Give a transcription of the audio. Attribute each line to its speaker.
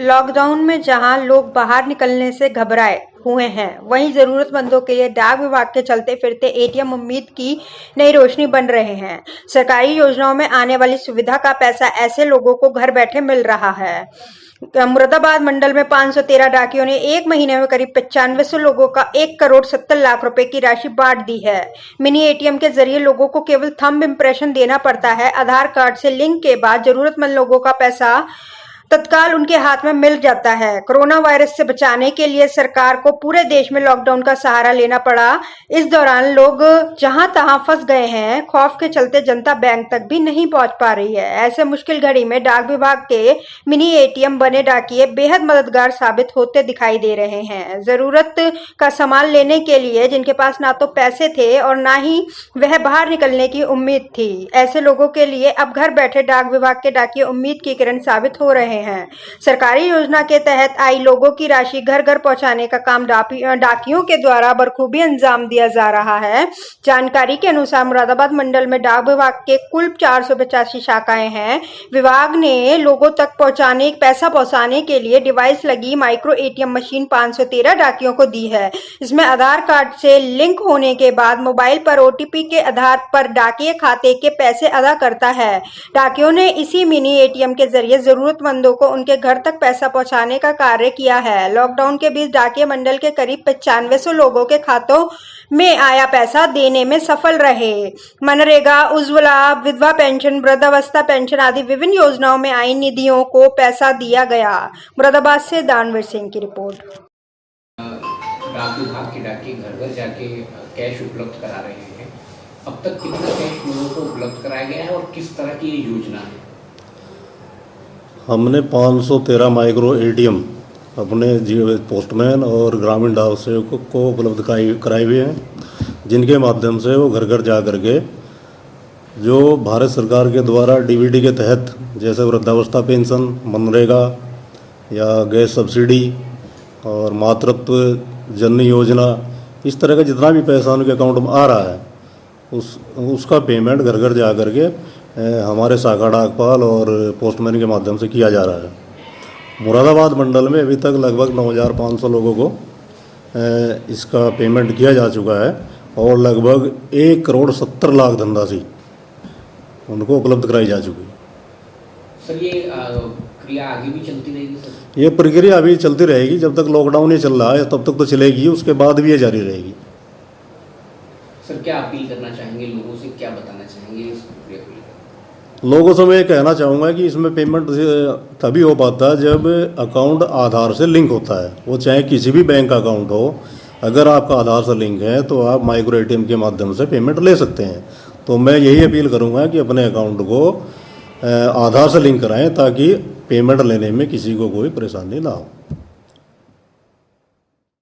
Speaker 1: Lockdown में जहां लोग बाहर निकलने से घबराए हुए हैं, वहीं जरूरतमंदों के लिए डाक विभाग के चलते फिरते एटीएम उम्मीद की नई रोशनी बन रहे हैं। सरकारी योजनाओं में आने वाली सुविधा का पैसा ऐसे लोगों को घर बैठे मिल रहा है। मुरादाबाद मंडल में 513 डाकियों ने एक महीने में करीब 9500 लोगों का 1,70,00,000 रुपए की राशि बांट दी है। मिनी एटीएम के जरिए लोगों को केवल थंब इम्प्रेशन देना पड़ता है। आधार कार्ड से लिंक के बाद जरूरतमंद लोगों का पैसा तत्काल उनके हाथ में मिल जाता है। कोरोना वायरस से बचाने के लिए सरकार को पूरे देश में लॉकडाउन का सहारा लेना पड़ा। इस दौरान लोग जहां तहां फंस गए हैं। खौफ के चलते जनता बैंक तक भी नहीं पहुंच पा रही है। ऐसे मुश्किल घड़ी में डाक विभाग के मिनी एटीएम बने डाकिये बेहद मददगार साबित होते दिखाई दे रहे हैं। जरूरत का सामान लेने के लिए जिनके पास ना तो पैसे थे और ना ही वह बाहर निकलने की उम्मीद थी, ऐसे लोगों के लिए अब घर बैठे डाक विभाग के डाकिये उम्मीद की किरण साबित हो रहे हैं। सरकारी योजना के तहत आई लोगों की राशि घर घर पहुंचाने का काम डाकियों के द्वारा बखूबी अंजाम दिया जा रहा है। जानकारी के अनुसार मुरादाबाद मंडल में डाक विभाग के कुल 485 शाखाएं हैं। विभाग ने लोगों तक पैसा पहुंचाने के लिए डिवाइस लगी माइक्रो एटीएम मशीन 513 डाकियों को दी है। इसमें आधार कार्ड से लिंक होने के बाद मोबाइल पर ओटीपी के आधार पर डाकिये खाते के पैसे अदा करता है। डाकियों ने इसी मिनी एटीएम के जरिए जरूरतमंदों को उनके घर तक पैसा पहुंचाने का कार्य किया है। लॉकडाउन के बीच डाकिया मंडल के करीब 9500 लोगों के खातों में आया पैसा देने में सफल रहे। मनरेगा, उज्ज्वला, विधवा पेंशन, वृद्धावस्था पेंशन आदि विभिन्न योजनाओं में आई निधियों को पैसा दिया गया। मुरादाबाद से दानवीर सिंह की रिपोर्ट।
Speaker 2: डाक विभाग के डाकिये घर घर जाके कैश उपलब्ध करा रहे हैं। अब तक कितना कैश लोगों को उपलब्ध कराया गया है और किस तरह की योजना है?
Speaker 3: हमने 513 माइक्रो एटीएम अपने पोस्टमैन और ग्रामीण डाक सेवकों को उपलब्ध कराए हुए हैं, जिनके माध्यम से वो घर घर जा कर के जो भारत सरकार के द्वारा डीबीटी के तहत जैसे वृद्धावस्था पेंशन, मनरेगा या गैस सब्सिडी और मातृत्व जननी योजना, इस तरह का जितना भी पैसा उनके अकाउंट में आ रहा है उसका पेमेंट घर घर जा कर के हमारे शाखा डाकपाल और पोस्टमैन के माध्यम से किया जा रहा है। मुरादाबाद मंडल में अभी तक लगभग 9,500 लोगों को इसका पेमेंट किया जा चुका है और लगभग 1,70,00,000 धनराशि उनको उपलब्ध कराई जा चुकी है।
Speaker 2: सर, ये क्रिया आगे भी चलती रहेगी? सर,
Speaker 3: ये प्रक्रिया अभी चलती रहेगी जब तक लॉकडाउन ही चल रहा है, तब तक तो चलेगी, उसके बाद भी ये जारी रहेगी।
Speaker 2: सर, क्या अपील करना चाहेंगे लोगों से, क्या बताना चाहेंगे इस प्रक्रिया को लेकर?
Speaker 3: लोगों से मैं कहना चाहूँगा कि इसमें पेमेंट तभी हो पाता है जब अकाउंट आधार से लिंक होता है, वो चाहे किसी भी बैंक का अकाउंट हो। अगर आपका आधार से लिंक है तो आप माइक्रो एटीएम के माध्यम से पेमेंट ले सकते हैं। तो मैं यही अपील करूँगा कि अपने अकाउंट को आधार से लिंक कराएं ताकि पेमेंट लेने में किसी को कोई परेशानी ना हो।